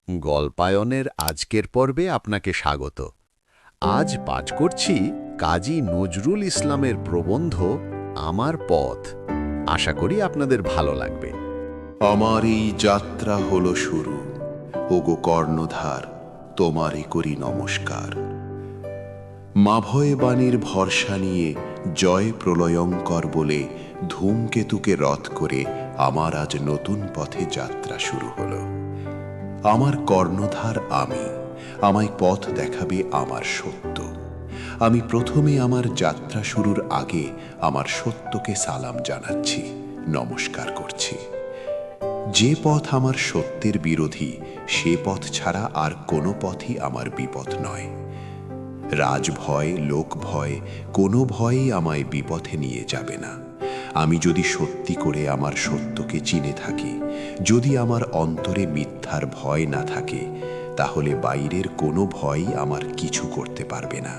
গল্পায়নের আজকের পর্বে আপনাকে স্বাগত। আজ পাঠ করছি কাজী নজরুল ইসলামের প্রবন্ধ আমার পথ। আশা করি আপনাদের ভালো লাগবে। আমার এই যাত্রা হলো শুরু, ওগো কর্ণধার, তোমারে করি নমস্কার। মাভয় বাণীর ভরসা নিয়ে জয় প্রলয়ঙ্কর বলে ধূমকেতুকে রথ করে আমার আজ নতুন পথে যাত্রা শুরু হলো। আমার কর্ণধার আমি, আমায় পথ দেখাবে আমার সত্য। আমি প্রথমে আমার যাত্রা শুরুর আগে আমার সত্যকে সালাম জানাচ্ছি, নমস্কার করছি। যে পথ আমার সত্যের বিরোধী, সে পথ ছাড়া আর কোনো পথই আমার বিপদ নয়। রাজভয়, লোক ভয়, কোনো ভয়ই আমায় বিপথে নিয়ে যাবে না। আমি যদি সত্যি করে আমার সত্যকে চিনে থাকি, যদি আমার অন্তরে মিথ্যার ভয় না থাকে, তাহলে বাইরের কোনো ভয়ই আমার কিছু করতে পারবে না।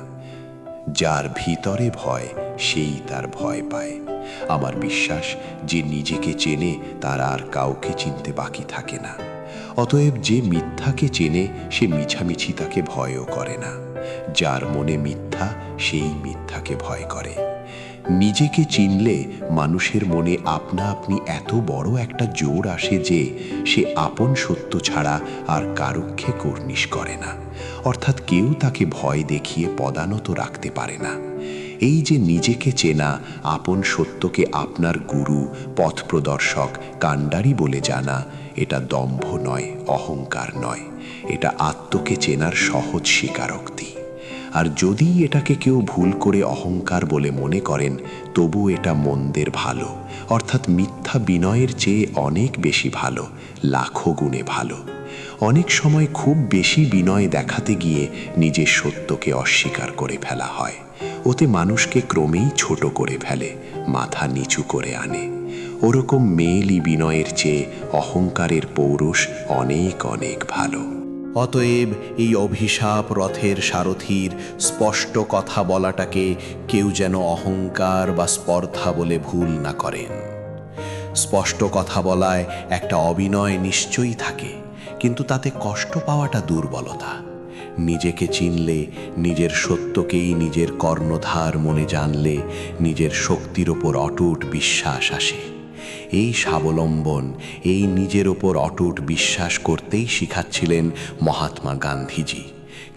যার ভিতরে ভয়, সেই তার ভয় পায়। আমার বিশ্বাস, যে নিজেকে চেনে তার আর কাউকে চিনতে বাকি থাকে না। অতএব যে মিথ্যাকে চেনে, সে মিছামিছি তাকে ভয়ও করে না। যার মনে মিথ্যা, সেই মিথ্যাকে ভয় করে। নিজেকে চিনলে মানুষের মনে আপনা আপনি এত বড় একটা জোর আসে যে সে আপন সত্য ছাড়া আর কারুক্ষে কর্নিশ করে না। অর্থাৎ কেউ তাকে ভয় দেখিয়ে পদানত রাখতে পারে না। এই যে নিজেকে চেনা, আপন সত্যকে আপনার গুরু, পথ প্রদর্শক, কাণ্ডারি বলে জানা, এটা দম্ভ নয়, অহংকার নয়। এটা আত্মকে চেনার সহজ স্বীকারোক্তি। আর যদি এটাকে কেউ ভুল করে অহংকার বলে মনে করেন, তবু এটা মন্দের ভালো, অর্থাৎ মিথ্যা বিনয়ের চেয়ে অনেক বেশি ভালো, লাখো গুণে ভালো। অনেক সময় খুব বেশি বিনয় দেখাতে গিয়ে নিজের সত্যকে অস্বীকার করে ফেলা হয়। ওতে মানুষকে ক্রমেই ছোট করে ফেলে, মাথা নিচু করে আনে। ওরকম মেয়েলি বিনয়ের চেয়ে অহংকারের পৌরুষ অনেক অনেক ভালো। অতএব এই অভিশাপ রথের সারথীর স্পষ্ট কথা বলাটাকে কেউ যেন অহংকার বা স্পর্ধা বলে ভুল না করেন। স্পষ্ট কথা বলায় একটা অবিনয় নিশ্চয়ই থাকে, কিন্তু তাতে কষ্ট পাওয়াটা দুর্বলতা। নিজেকে চিনলে, নিজের সত্যকেই নিজের কর্ণধার মনে জানলে, নিজের শক্তির ওপর অটুট বিশ্বাস আসে। এই স্বাবলম্বন, এই নিজের ওপর অটুট বিশ্বাস করতেই শিখাচ্ছিলেন মহাত্মা গান্ধীজি।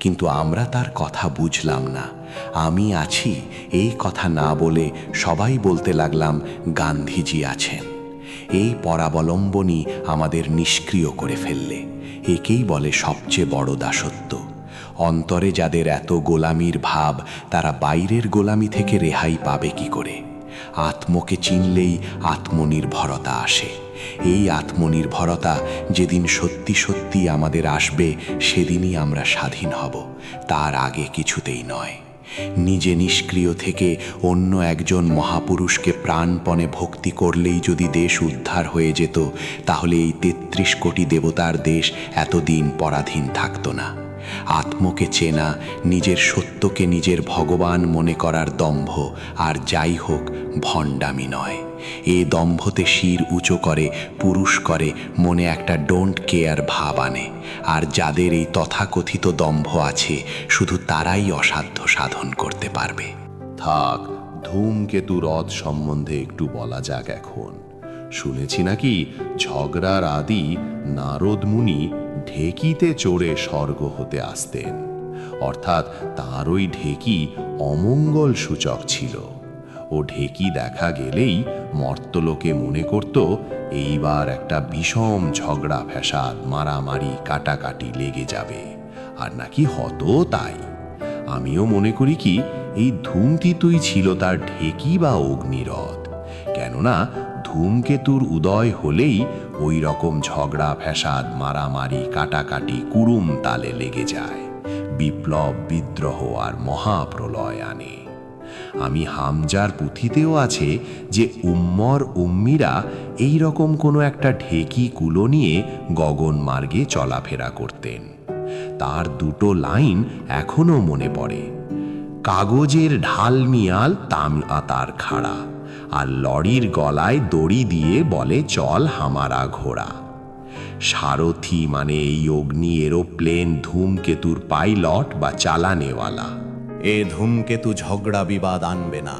কিন্তু আমরা তার কথা বুঝলাম না। আমি আছি এই কথা না বলে সবাই বলতে লাগলাম গান্ধীজি আছেন। এই পরাবলম্বনই আমাদের নিষ্ক্রিয় করে ফেললে। একেই বলে সবচেয়ে বড় দাসত্ব। অন্তরে যাদের এত গোলামির ভাব, তারা বাইরের গোলামি থেকে রেহাই পাবে কি করে? আত্মকে চিনলেই আত্মনির্ভরতা আসে। এই আত্মনির্ভরতা যেদিন সত্যি সত্যি আমাদের আসবে, সেদিনই আমরা স্বাধীন হব, তার আগে কিছুতেই নয়। নিজে নিষ্ক্রিয় থেকে অন্য একজন মহাপুরুষকে প্রাণপণে ভক্তি করলেই যদি দেশ উদ্ধার হয়ে যেত, তাহলে এই ৩৩ কোটি দেবতার দেশ এতদিন পরাধীন থাকত না। আত্মকে চেনা, নিজের সত্যকে নিজের ভগবান মনে করার দম্ভ, আর যাই হোক ভণ্ডামি নয়। এ দম্ভতে শির উঁচু করে, পুরুষ করে, মনে একটা ডোন্ট কেয়ার ভাব আনে। আর যাদের এই তথাকথিত দম্ভ আছে, শুধু তারাই অসাধ্য সাধন করতে পারবে। থাক, ধূমকেতু রথ সম্বন্ধে একটু বলা যাক এখন। শুনেছি নাকি ঝগড়ার আদি নারদ মুনি ঢেকিতে চড়ে স্বর্গ হতে আসতেন, অর্থাৎ তার ওই ঢেকি অমঙ্গল সূচক ছিল। ও ঢেকি দেখা গেলেই মর্তলোকে মনে করত এইবার একটা বিষম ঝগড়া ফ্যাসাদ, মারামারি, কাটাকাটি লেগে যাবে। আর নাকি হতো তাই। আমিও মনে করি কি এই ধূমকেতুই ছিল তার ঢেকি বা অগ্নিরথ। কেননা ধূমকেতুর উদয় হলেই ওই রকম ঝগড়া ফ্যাসাদ, মারামারি, কাটাকাটি কুড়ুম তালে লেগে যায়, বিপ্লব, বিদ্রোহ আর মহাপ্রলয় আনে। আমি হামজার পুঁথিতেও আছে যে উম্মর উম্মিরা এই রকম কোনো একটা ঢেকি কুলো নিয়ে গগন মার্গে চলাফেরা করতেন। তার দুটো লাইন এখনো মনে পড়ে: কাগজের ঢালমিয়াল তাম আতার খাড়া, আর লরির গলায় দড়ি দিয়ে বলে চল হামারা ঘোড়া। সারথি মানে এই অগ্নি এরোপ্লেন ধূমকেতুর পাইলট বা চালানেওয়ালা। এ ধূমকেতু ঝগড়া বিবাদ আনবে না,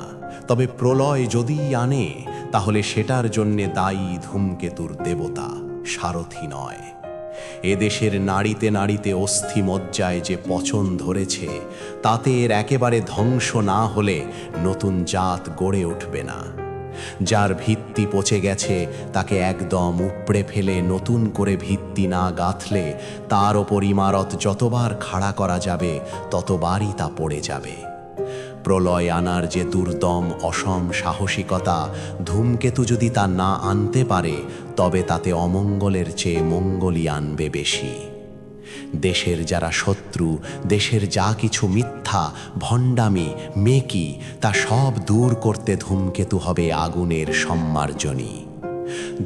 তবে প্রলয় যদি আনে তাহলে সেটার জন্যে দায়ী ধূমকেতুর দেবতা, সারথি নয়। এদেশের নাড়িতে নাড়িতে অস্থি মজ্জায় যে পচন ধরেছে, তাতে এর একেবারে ধ্বংস না হলে নতুন জাত গড়ে উঠবে না। যার ভিত্তি পচে গেছে তাকে একদম উপড়ে ফেলে নতুন করে ভিত্তি না গাঁথলে তার ওপর ইমারত যতবার খাড়া করা যাবে ততবারই তা পড়ে যাবে। প্রলয় আনার যে দুর্দম অসম সাহসিকতা, ধূমকেতু যদি তা না আনতে পারে তবে তাতে অমঙ্গলের চেয়ে মঙ্গলই আনবে বেশি। দেশের যারা শত্রু, দেশের যা কিছু মিথ্যা, ভণ্ডামি, মেকি, তা সব দূর করতে ধূমকেতু হবে আগুনের সম্মার্জনী।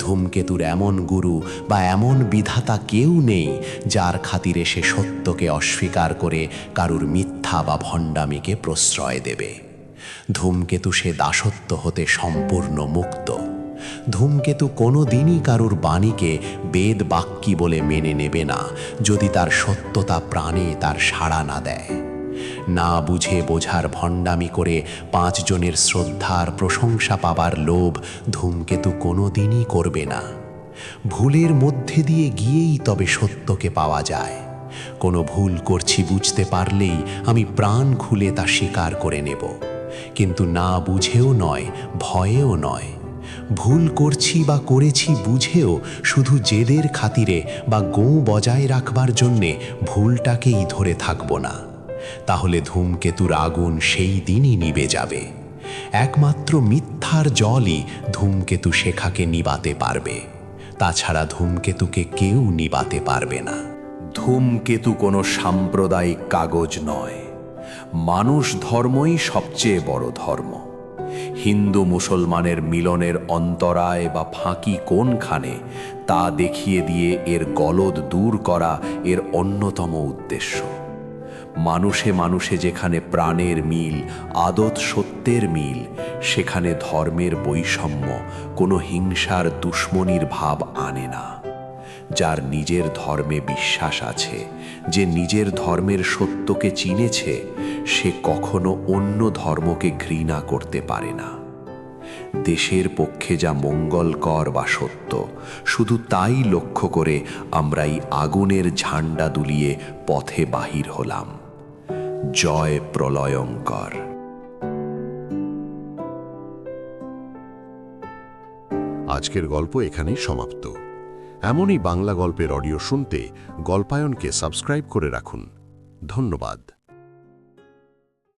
ধূমকেতুর এমন গুরু বা এমন বিধাতা কেউ নেই যার খাতিরে সে সত্যকে অস্বীকার করে কারুর মিথ্যা বা ভণ্ডামিকে প্রশ্রয় দেবে। ধূমকেতু সে দাসত্ব হতে সম্পূর্ণ মুক্ত। ধূমকেতু কোনো দিনই কারুর বাণীকে বেদ বাক্যি বলে মেনে নেবে না যদি তার সত্যতা প্রাণে তার সাড়া না দেয়। না বুঝে বোঝার ভণ্ডামি করে 5 জনের শ্রদ্ধার প্রশংসা পাবার লোভ ধূমকেতু কোনো দিনই করবে না। ভুলের মধ্যে দিয়ে গিয়েই তবে সত্যকে পাওয়া যায়। কোনো ভুল করছি বুঝতে পারলেই আমি প্রাণ খুলে তা স্বীকার করে নেব, কিন্তু না বুঝেও নয়, ভয়েও নয়। ভুল করছি বা করেছি বুঝেও শুধু জেদের খাতিরে বা গোঁ বজায় রাখবার জন্যে ভুলটাকেই ধরে থাকব না। তাহলে ধূমকেতুর আগুন সেই দিনই নিভে যাবে। একমাত্র মিথ্যার জলই ধূমকেতু শেখাকে নিবাতে পারবে, তাছাড়া ধূমকেতুকে কেউ নিবাতে পারবে না। ধূমকেতু কোনো সাম্প্রদায়িক কাগজ নয়। মানুষ ধর্মই সবচেয়ে বড় ধর্ম। হিন্দু মুসলমানের মিলনের অন্তরায় বা ফাঁকি কোনখানে তা দেখিয়ে দিয়ে এর গলদ দূর করা এর অন্যতম উদ্দেশ্য। মানুষে মানুষে যেখানে প্রাণের মিল, আদত সত্যের মিল, সেখানে ধর্মের বৈষম্য কোনো হিংসার দুশ্মনির ভাব আনে না। যার নিজের ধর্মে বিশ্বাস আছে, যে নিজের ধর্মের সত্যকে চিনেছে, সে কখনো অন্য ধর্মকে ঘৃণা করতে পারে না। দেশের পক্ষে যা মঙ্গলকর বা সত্য, শুধু তাই লক্ষ্য করে আমরা এই আগুনের ঝান্ডা দুলিয়ে পথে বাহির হলাম। জয় প্রলয়ঙ্কর। আজকের গল্প এখানেই সমাপ্ত। এমনই বাংলা গল্পের অডিও শুনতে গল্পায়নকে সাবস্ক্রাইব করে রাখুন। ধন্যবাদ।